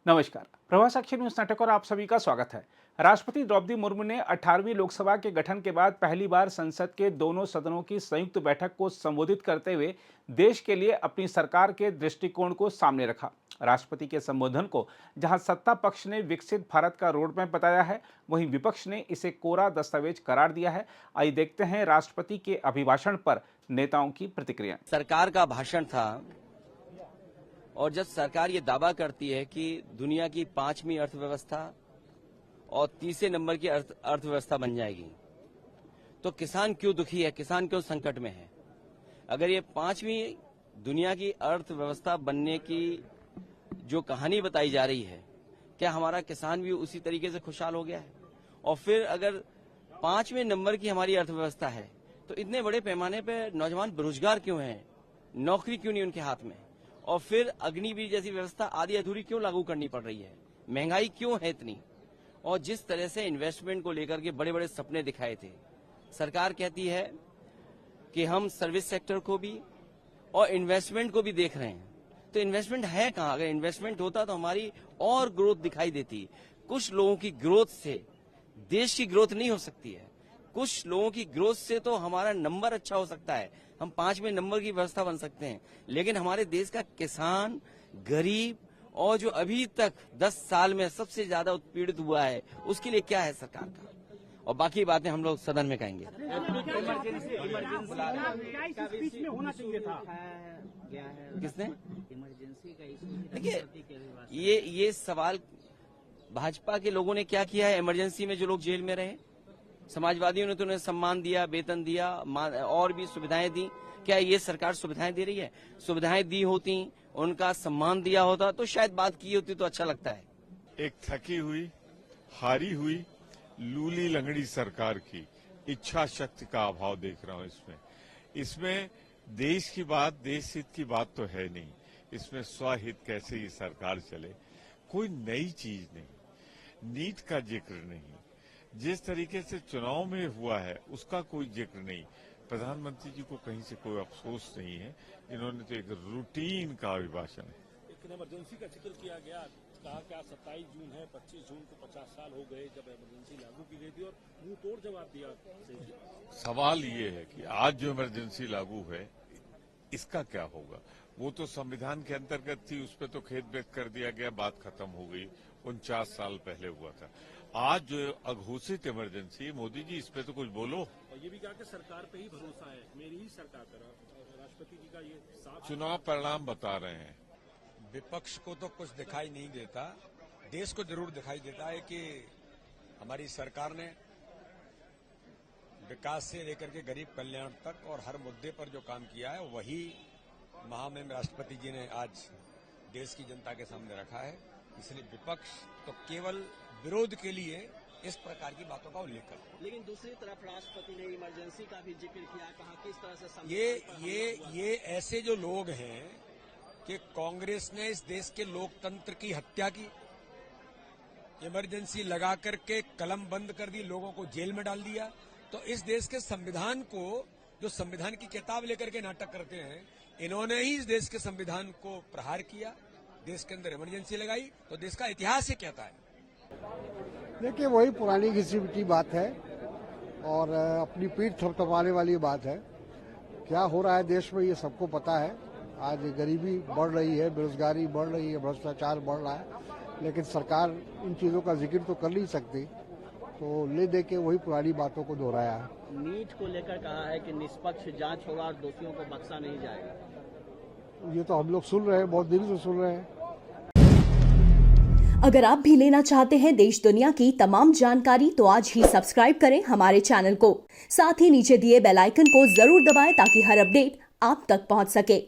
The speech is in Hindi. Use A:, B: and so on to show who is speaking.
A: नमस्कार। प्रभा साक्षी न्यूज नाटक और आप सभी का स्वागत है। राष्ट्रपति द्रौपदी मुर्मू ने 18वीं लोकसभा के गठन के बाद पहली बार संसद के दोनों सदनों की संयुक्त बैठक को संबोधित करते हुए देश के लिए अपनी सरकार के दृष्टिकोण को सामने रखा। राष्ट्रपति के संबोधन को जहां सत्ता पक्ष ने विकसित भारत का रोड मैप बताया है, वहीं विपक्ष ने इसे कोरा दस्तावेज करार दिया है। आइए देखते हैं राष्ट्रपति के अभिभाषण पर नेताओं की प्रतिक्रिया।
B: सरकार का भाषण था और जब सरकार ये दावा करती है कि दुनिया की 5वीं अर्थव्यवस्था और 30 नंबर की अर्थव्यवस्था बन जाएगी, तो किसान क्यों दुखी है, किसान क्यों संकट में है? अगर ये 5वीं दुनिया की अर्थव्यवस्था बनने की जो कहानी बताई जा रही है, क्या हमारा किसान भी उसी तरीके से खुशहाल हो गया है? और फिर अगर 5वें नंबर की हमारी अर्थव्यवस्था है, तो इतने बड़े पैमाने पर नौजवान बेरोजगार क्यों हैं, नौकरी क्यों नहीं उनके हाथ में? और फिर अग्निवीर जैसी व्यवस्था आधी अधूरी क्यों लागू करनी पड़ रही है? महंगाई क्यों है इतनी? और जिस तरह से इन्वेस्टमेंट को लेकर के बड़े बड़े सपने दिखाए थे, सरकार कहती है कि हम सर्विस सेक्टर को भी और इन्वेस्टमेंट को भी देख रहे हैं। तो इन्वेस्टमेंट है कहाँ? अगर इन्वेस्टमेंट होता तो हमारी और ग्रोथ दिखाई देती। कुछ लोगों की ग्रोथ से देश की ग्रोथ नहीं हो सकती है। कुछ लोगों की ग्रोथ से तो हमारा नंबर अच्छा हो सकता है, हम 5वें नंबर की व्यवस्था बन सकते हैं, लेकिन हमारे देश का किसान, गरीब और जो अभी तक 10 साल में सबसे ज्यादा उत्पीड़ित हुआ है, उसके लिए क्या है सरकार का? और बाकी बातें हम लोग सदन में कहेंगे। किसने? देखिए, ये सवाल भाजपा के लोगों ने क्या किया है? इमरजेंसी में जो लोग जेल में रहे, समाजवादियों ने तो उन्हें सम्मान दिया, वेतन दिया और भी सुविधाएं दी। क्या ये सरकार सुविधाएं दे रही है? सुविधाएं दी होती, उनका सम्मान दिया होता तो शायद बात की होती तो अच्छा लगता है।
C: एक थकी हुई, हारी हुई, लूली लंगड़ी सरकार की इच्छा शक्ति का अभाव देख रहा हूं इसमें देश की बात, देश हित की बात तो है नहीं। इसमें स्वहित कैसे ये सरकार चले, कोई नई चीज नहीं, नीट का जिक्र नहीं, जिस तरीके से चुनाव में हुआ है उसका कोई जिक्र नहीं। प्रधानमंत्री जी को कहीं से कोई अफसोस नहीं है, इन्होंने तो एक रूटीन का अभिभाषण है।
D: एक इमरजेंसी का जिक्र किया गया, कहा कि आज 27 जून है, 25 जून को 50 साल हो गए जब इमरजेंसी लागू की गई थी, और मुंह तोड़ जवाब दिया।
C: सवाल ये है कि आज जो इमरजेंसी लागू है इसका क्या होगा? वो तो संविधान के अंतर्गत थी, उस पर तो खेद व्यक्त कर दिया गया, बात खत्म हो गई, 49 साल पहले हुआ था। आज जो अघोषित इमरजेंसी, मोदी जी इस पे तो कुछ बोलो।
D: और ये भी कहा कि सरकार पे ही भरोसा है, मेरी ही सरकार पर। राष्ट्रपति जी का ये साफ
C: चुनाव परिणाम बता रहे हैं।
E: विपक्ष को तो कुछ दिखाई नहीं देता, देश को जरूर दिखाई देता है कि हमारी सरकार ने विकास से लेकर के गरीब कल्याण तक और हर मुद्दे पर जो काम किया है वही महामहिम राष्ट्रपति जी ने आज देश की जनता के सामने रखा है। इसलिए विपक्ष तो केवल विरोध के लिए इस प्रकार की बातों का उल्लेख करता है।
F: लेकिन दूसरी तरफ राष्ट्रपति ने इमरजेंसी का भी जिक्र किया, कहा किस तरह से
E: ये ऐसे जो लोग हैं कि कांग्रेस ने इस देश के लोकतंत्र की हत्या की, इमरजेंसी लगा करके कलम बंद कर दी, लोगों को जेल में डाल दिया। तो इस देश के संविधान को, जो संविधान की किताब लेकर के नाटक करते हैं, इन्होंने ही इस देश के संविधान को प्रहार किया, देश के अंदर इमरजेंसी लगाई। तो देश का इतिहास ये कहता है।
G: देखिए, वही पुरानी घिसी पिटी बात है और अपनी पीठ थपथपाने वाली बात है। क्या हो रहा है देश में ये सबको पता है। आज गरीबी बढ़ रही है, बेरोजगारी बढ़ रही है, भ्रष्टाचार बढ़ रहा है, लेकिन सरकार इन चीजों का जिक्र तो कर नहीं सकती, तो ले दे के वही पुरानी बातों को दोहराया है।
F: नीट को लेकर कहा है कि निष्पक्ष जांच होगा और दोषियों को बख्शा नहीं जाएगा।
G: ये तो हम लोग सुन रहे हैं, बहुत दिन से सुन रहे हैं।
H: अगर आप भी लेना चाहते हैं देश दुनिया की तमाम जानकारी, तो आज ही सब्सक्राइब करें हमारे चैनल को। साथ ही नीचे दिए बेल आइकन को जरूर दबाएं ताकि हर अपडेट आप तक पहुंच सके।